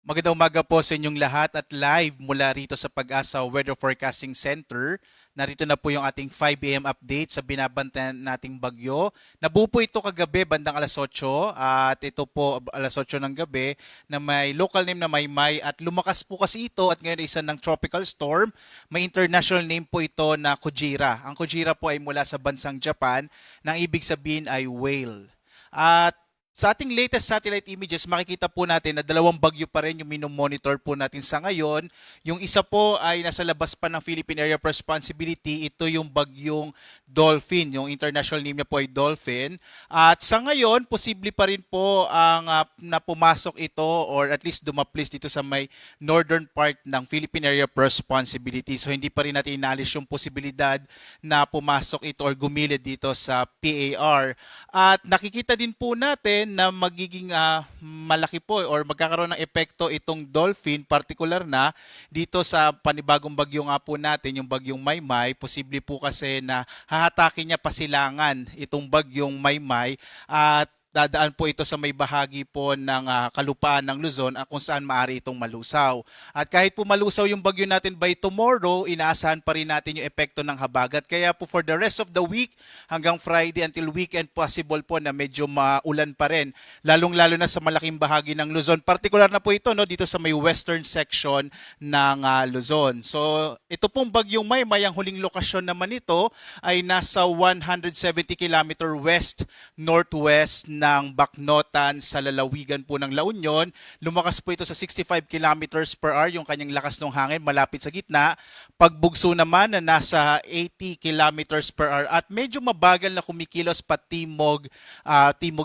Magandang umaga po sa inyong lahat at live mula rito sa Pag-asa Weather Forecasting Center. Narito na po yung ating 5 a.m. update sa binabantayan nating bagyo. Nabuo po ito kagabi bandang alas 8 at ito po alas 8 ng gabi na may local name na Maymay at lumakas po kasi ito at ngayon ay isa ng tropical storm. May international name po ito na Kujira. Ang Kujira po ay mula sa bansang Japan na ang ibig sabihin ay whale. At sa ating latest satellite images, makikita po natin na dalawang bagyo pa rin yung minomonitor po natin sa ngayon. Yung isa po ay nasa labas pa ng Philippine Area of Responsibility. Ito yung bagyong Dolphin. Yung international name niya po ay Dolphin. At sa ngayon, posible pa rin po ang na pumasok ito or at least dumaplis dito sa may northern part ng Philippine Area of Responsibility. So hindi pa rin natin inalis yung posibilidad na pumasok ito or gumilid dito sa PAR. At nakikita din po natin na magiging malaki po or magkakaroon ng epekto itong Dolphin, particular na dito sa panibagong bagyo nga po natin, yung bagyong Maymay. Posible po kasi na hahatakin niya pasilangan itong bagyong Maymay at dadaan po ito sa may bahagi po ng kalupaan ng Luzon kung saan maaari itong malusaw. At kahit po malusaw yung bagyo natin by tomorrow, inaasahan pa rin natin yung epekto ng habagat. Kaya po for the rest of the week hanggang Friday until weekend, possible po na medyo maulan pa rin. Lalong-lalo na sa malaking bahagi ng Luzon. Particular na po ito no, dito sa may western section ng Luzon. So ito pong bagyong Maymay, ang huling lokasyon naman ito ay nasa 170 km west-northwest ng Bacnotan sa lalawigan po ng La Union. Lumakas po ito sa 65 kilometers per hour yung kanyang lakas ng hangin malapit sa gitna. Pagbugso naman na nasa 80 kilometers per hour at medyo mabagal na kumikilos pa timog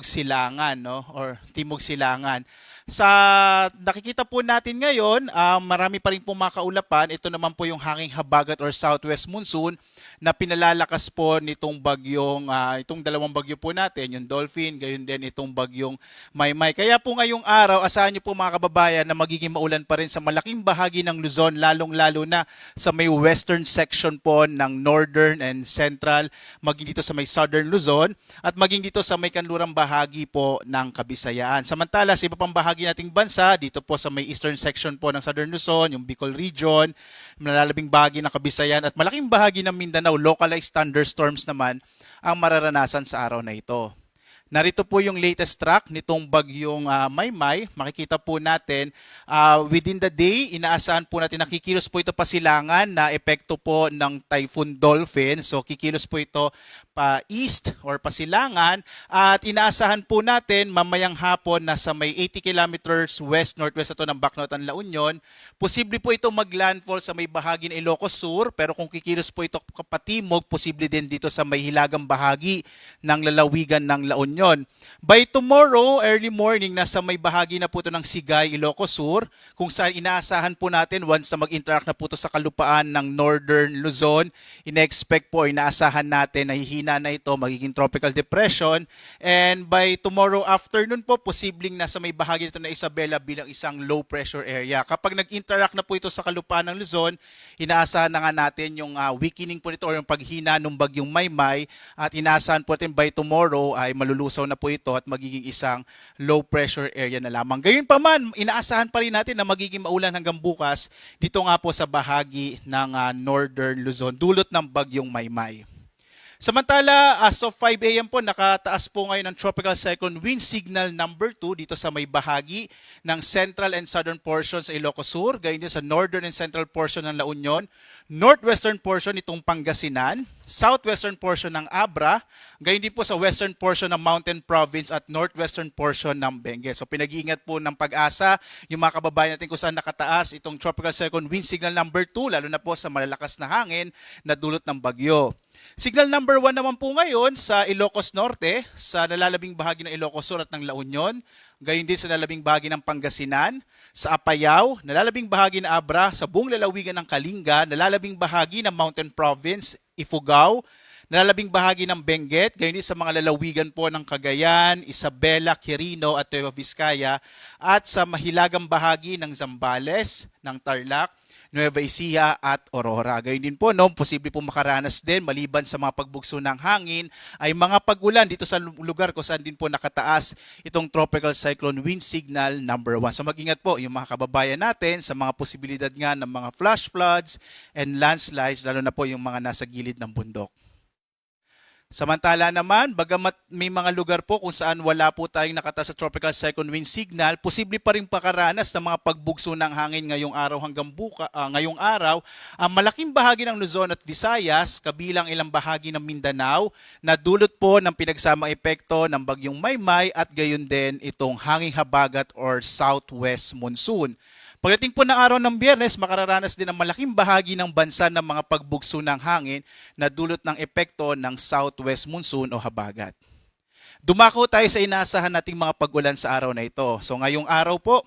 silangan no or timog silangan. Sa nakikita po natin ngayon, marami pa rin po mga kaulapan. Ito naman po yung hanging habagat or southwest monsoon na pinalalakas po nitong bagyong, itong dalawang bagyo po natin, yung Dolphin, gayon din itong bagyong Maymay. Kaya po ngayong araw, asahan niyo po mga kababayan na magiging maulan pa rin sa malaking bahagi ng Luzon, lalong-lalo na sa may western section po ng northern and central, maging dito sa may southern Luzon, at maging dito sa may kanlurang bahagi po ng Kabisayaan. Samantala, sa iba pang bahagi nating bansa, dito po sa may eastern section po ng Southern Luzon, yung Bicol region, malalabing bahagi ng Kabisayan at malaking bahagi ng Mindanao, localized thunderstorms naman ang mararanasan sa araw na ito. Narito po yung latest track nitong bagyong Maymay. Makikita po natin within the day, inaasahan po natin na kikilos po ito pasilangan na epekto po ng Typhoon Dolphin. So kikilos po ito pa east or pasilangan at inaasahan po natin mamayang hapon na sa may 80 kilometers west-northwest ito ng Bacnotan, La Union. Posible po ito maglandfall sa may bahagi ng Ilocos Sur pero kung kikilos po ito kapatimog, posible din dito sa may hilagang bahagi ng lalawigan ng La Union. By tomorrow, early morning, nasa may bahagi na po ito ng Sigay, Ilocos Sur, kung saan inaasahan po natin once na mag-interact na po ito sa kalupaan ng Northern Luzon, ina-expect po, inaasahan natin na hihina na ito, magiging tropical depression. And by tomorrow afternoon po, posibleng nasa may bahagi nito na Isabela bilang isang low pressure area. Kapag nag-interact na po ito sa kalupaan ng Luzon, inaasahan na nga natin yung weakening po nito or yung paghina ng bagyong Maymay at inaasahan po natin by tomorrow ay malulusaw na po ito at magiging isang low pressure area na lamang. Gayunpaman, inaasahan pa rin natin na magiging maulan hanggang bukas dito nga po sa bahagi ng Northern Luzon, dulot ng bagyong Maymay. Samantala, as of 5 a.m. po, nakataas po ngayon ang Tropical Cyclone Wind Signal number 2 dito sa may bahagi ng central and southern portions sa Ilocos Sur, gayon din sa northern and central portion ng La Union, northwestern portion itong Pangasinan, southwestern portion ng Abra, gayon din po sa western portion ng Mountain Province at northwestern portion ng Benguet. So pinag-iingat po ng Pag-asa yung mga kababayan natin kung saan nakataas itong Tropical Cyclone Wind Signal number 2, lalo na po sa malalakas na hangin na dulot ng bagyo. Signal number 1 naman po ngayon sa Ilocos Norte, sa nalalabing bahagi ng Ilocos Sur at ng La Union, gayon din sa nalalabing bahagi ng Pangasinan, sa Apayao, nalalabing bahagi ng Abra, sa buong lalawigan ng Kalinga, nalalabing bahagi ng Mountain Province, Ifugao, nalalabing bahagi ng Benguet, gayon din sa mga lalawigan po ng Cagayan, Isabela, Quirino at Nueva Vizcaya, at sa mahilagang bahagi ng Zambales, ng Tarlac, Nueva Ecija at Aurora. Gayun din po, no, posible po makaranas din maliban sa mga pagbugso ng hangin ay mga pag-ulan dito sa lugar kung saan din po nakataas itong Tropical Cyclone Wind Signal number 1. So mag-ingat po yung mga kababayan natin sa mga posibilidad nga ng mga flash floods and landslides, lalo na po yung mga nasa gilid ng bundok. Samantala naman, bagamat may mga lugar po kung saan wala po tayong nakataas sa Tropical Cyclone Wind Signal, posible pa rin pakaranas ng mga pagbugso ng hangin ngayong araw hanggang ngayong araw ang malaking bahagi ng Luzon at Visayas, kabilang ilang bahagi ng Mindanao, na dulot po ng pinagsamang epekto ng bagyong Maymay at gayon din itong hanging habagat or southwest monsoon. Pagdating po ng araw ng Biyernes, makararanas din ang malaking bahagi ng bansa ng mga pagbugso ng hangin na dulot ng epekto ng southwest monsoon o habagat. Dumako tayo sa inaasahan nating mga pag-ulan sa araw na ito. So ngayong araw po,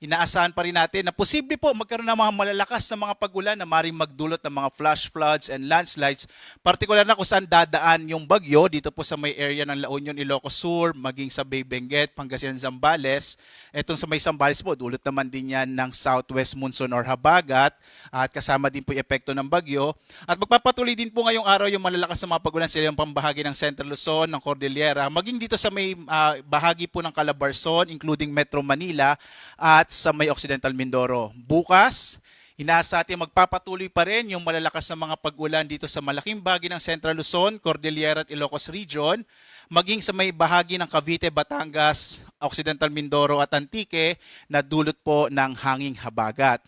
inaasahan pa rin natin na posible po magkaroon ng mga malalakas na mga pag-ulan na maaaring magdulot ng mga flash floods and landslides, partikular na kung saan dadaan yung bagyo dito po sa may area ng La Union, Ilocos Sur, maging sa Bay Benguet, Pangasinan, Zambales. Etong sa may Zambales po, dulot naman din yan ng southwest monsoon or habagat at kasama din po yung epekto ng bagyo. At magpapatuloy din po ngayong araw yung malalakas na mga pag-ulan sa ilang pambahagi ng Central Luzon, ng Cordillera, maging dito sa may bahagi po ng Calabarzon, including Metro Manila at sa may Occidental Mindoro. Bukas, inaasa natin magpapatuloy pa rin yung malalakas na mga pag-ulan dito sa malaking bahagi ng Central Luzon, Cordillera at Ilocos Region, maging sa may bahagi ng Cavite, Batangas, Occidental Mindoro at Antique na dulot po ng hanging habagat.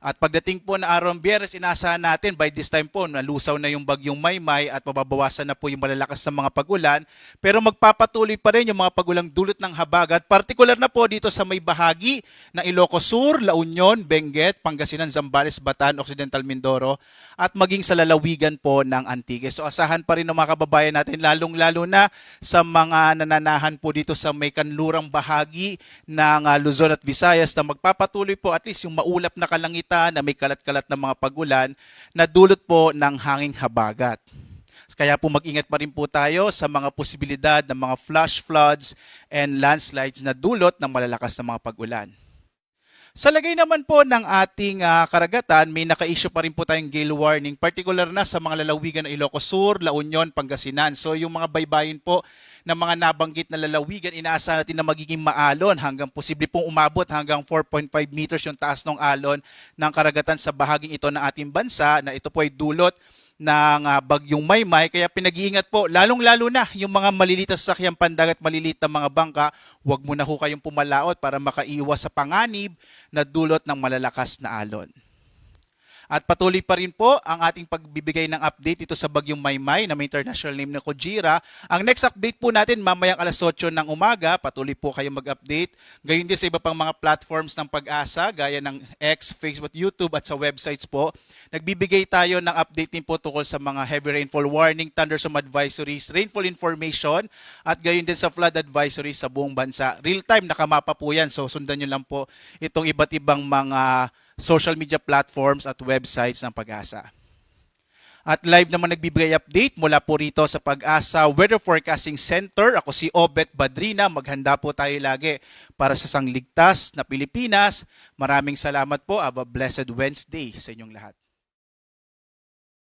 At pagdating po na araw ng Biyernes, inaasahan natin by this time po nalusaw na yung bagyong Maymay at mababawasan na po yung malalakas na mga pag-ulan. Pero magpapatuloy pa rin yung mga pag-ulang dulot ng habagat, partikular na po dito sa may bahagi ng Ilocos Sur, La Union, Benguet, Pangasinan, Zambales, Bataan, Occidental Mindoro at maging sa lalawigan po ng Antique. So asahan pa rin ng mga kababayan natin, lalong-lalo na sa mga nananahan po dito sa may kanlurang bahagi ng Luzon at Visayas na magpapatuloy po at least yung maulap na kalangitan na may kalat-kalat na mga pag-ulan na dulot po ng hanging habagat. Kaya po mag-ingat pa rin po tayo sa mga posibilidad ng mga flash floods and landslides na dulot ng malalakas na mga pag-ulan. Sa lagay naman po ng ating karagatan, may naka-issue pa rin po tayong gale warning, particular na sa mga lalawigan ng Ilocos Sur, La Union, Pangasinan. So yung mga baybayin po ng mga nabanggit na lalawigan, inaasahan natin na magiging maalon hanggang posible pong umabot hanggang 4.5 meters yung taas ng alon ng karagatan sa bahaging ito ng ating bansa na ito po ay dulot ng bagyong Maymay. Kaya pinag-iingat po, lalong-lalo na yung mga maliliit na sasakyang pandagat, maliliit na mga bangka, huwag muna ho kayong pumalaot para makaiwas sa panganib na dulot ng malalakas na alon. At patuloy pa rin po ang ating pagbibigay ng update ito sa bagyong Maymay na may international name na Kojira. Ang next update po natin mamayang alas 8 ng umaga. Patuloy po kayo mag-update. Gayon din sa iba pang mga platforms ng Pag-asa gaya ng X, Facebook, YouTube at sa websites po. Nagbibigay tayo ng update din po tungkol sa mga heavy rainfall warning, thunderstorm advisories, rainfall information at gayon din sa flood advisories sa buong bansa. Real-time nakamapa po yan. So sundan nyo lang po itong iba't ibang mga social media platforms at websites ng Pag-asa. At live naman nagbibigay update mula po rito sa Pag-asa Weather Forecasting Center. Ako si Obet Badrina. Maghanda po tayo lagi para sa sangligtas na Pilipinas. Maraming salamat po. Have a blessed Wednesday sa inyong lahat.